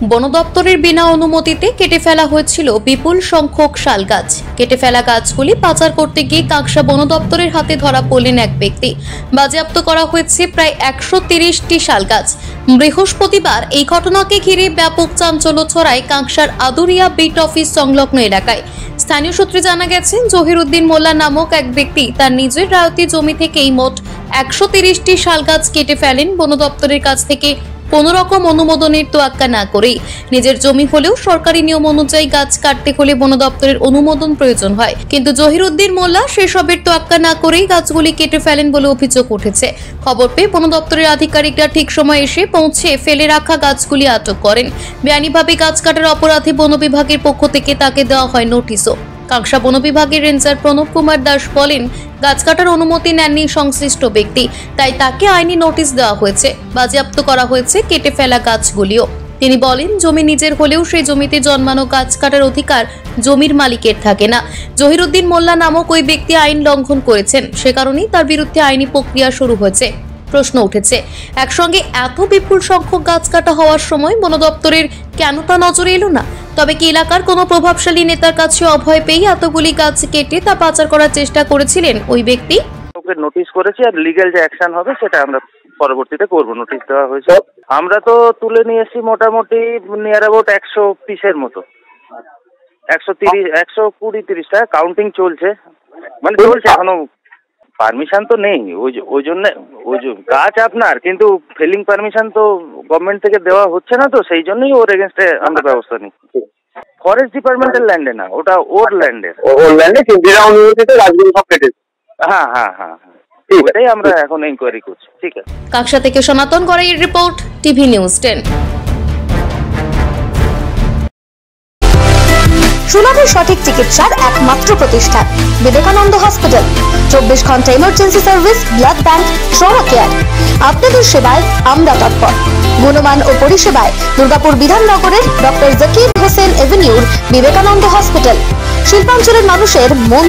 বন দপ্তরের বিনা অনুমতিতে কেটে ফেলা হয়েছিল বিপুল সংখ্যক শাল গাছ। কেটে ফেলা গাছগুলি পাচার করতে গিয়ে কাঁকসা বন দপ্তরের হাতে ধরা পড়লেন এক ব্যক্তি। বাজেয়াপ্ত করা হয়েছে প্রায় 130টি শাল গাছ। বৃহস্পতিবার এই ঘটনাকে ঘিরে ব্যাপক চাঞ্চল্য ছড়ায় কাঁকসার আদুরিয়া বিট অফিস সংলগ্ন এলাকায়। স্থানীয় সূত্রে জানা গেছে, জহিরউদ্দিন মোল্লা নামক এক ব্যক্তি তার নিজের রায়তি জমি থেকেই মোট 130টি শাল গাছ কেটে ফেলেন। বন দপ্তরের কাছ থেকে কোনো রকম অনুমোদনের তোয়াক্কা না করেই, নিজের জমি হলেও সরকারি নিয়ম অনুযায়ী গাছ কাটতে হলে বন দপ্তরের অনুমোদন প্রয়োজন হয়, কিন্তু জহিরউদ্দিন মোল্লা সেসবের তোয়াক্কা না করেই গাছগুলি কেটে ফেলেন বলে অভিযোগ উঠেছে। খবর পেয়ে বন দপ্তরের আধিকারিকরা ঠিক সময় এসে পৌঁছে ফেলে রাখা গাছগুলি আটক করেন। বেআইনিভাবে গাছ কাটার অপরাধে বন বিভাগের পক্ষ থেকে তাকে দেওয়া হয় নোটিশও। কাঁকসা বন বিভাগের রেঞ্জার প্রণব কুমার দাস বলেন, গাছ কাটার অনুমতি নেননি সংশ্লিষ্ট ব্যক্তি, তাই তাকে আইনি নোটিশ দেওয়া হয়েছে। বাজেয়াপ্ত করা হয়েছে কেটে ফেলা গাছগুলিও। তিনি বলেন, জমি নিজের হলেও সেই জমিতে জন্মানো গাছ কাটার অধিকার জমির মালিকের থাকে না। জহিরউদ্দিন মোল্লা নামক ওই ব্যক্তি আইন লঙ্ঘন করেছেন, সে কারণেই তার বিরুদ্ধে আইনি প্রক্রিয়া শুরু হয়েছে। প্রশ্ন উঠেছে, একসঙ্গে এত বিপুল সংখ্যক গাছ কাটা হওয়ার সময় বন দপ্তরের কেন তা নজরে এলো না? তবে কি এলাকার কোনো প্রভাবশালী নেতার কাছে অভয় পেয়ে এতগুলি গাছ কেটে তা পাচার করার চেষ্টা করেছিলেন ওই ব্যক্তি? ওকে নোটিশ করেছি, আর লিগ্যাল যে অ্যাকশন হবে সেটা আমরা পরবর্তীতে করব। নোটিশ দেওয়া হয়েছে। আমরা তো তুলে নিয়ে এসেছি মোটামুটি নিয়ার অ্যাবাউট 100 পিসের মতো। 130, 120-30 টাকা কাউন্টিং চলছে, মানে চলছে এখনো। পারমিশন তো নেই, ওই জন্য গাছ আপনার, কিন্তু ফেলিং পারমিশন তো গভর্নমেন্ট থেকে দেওয়া হচ্ছে না, তো সেই জন্যই ওর এগেনস্টে আমরা ব্যবস্থা নিই। ফরেস্ট ডিপার্টমেন্টের ল্যান্ডে না, ওটা ওর ল্যান্ডের। ওর ল্যান্ডে বিনা অনুমতিতে গাছগুলো সব কেটেছে। হ্যাঁ, ওটাই আমরা এখন ইনকোয়ারি করছি। ঠিক আছে। কাঁকসা থেকে সনাতন গড়াইয়ের রিপোর্ট, টিভি নিউজ 10। সুলভে সঠিক চিকিৎসার একমাত্র প্রতিষ্ঠান বিবেকানন্দ হসপিটাল। 24 ঘন্টা emergency service, blood bank, trauma care. আপনাদের সেবায় আমরা তৎপর। গুণমান ও পরিষেবায় দুর্গাপুর বিধাননগরের ডক্টর জাকির হোসেন এভিনিউর বিবেকানন্দ হসপিটাল। শিল্পাঞ্চলের মানুষের মন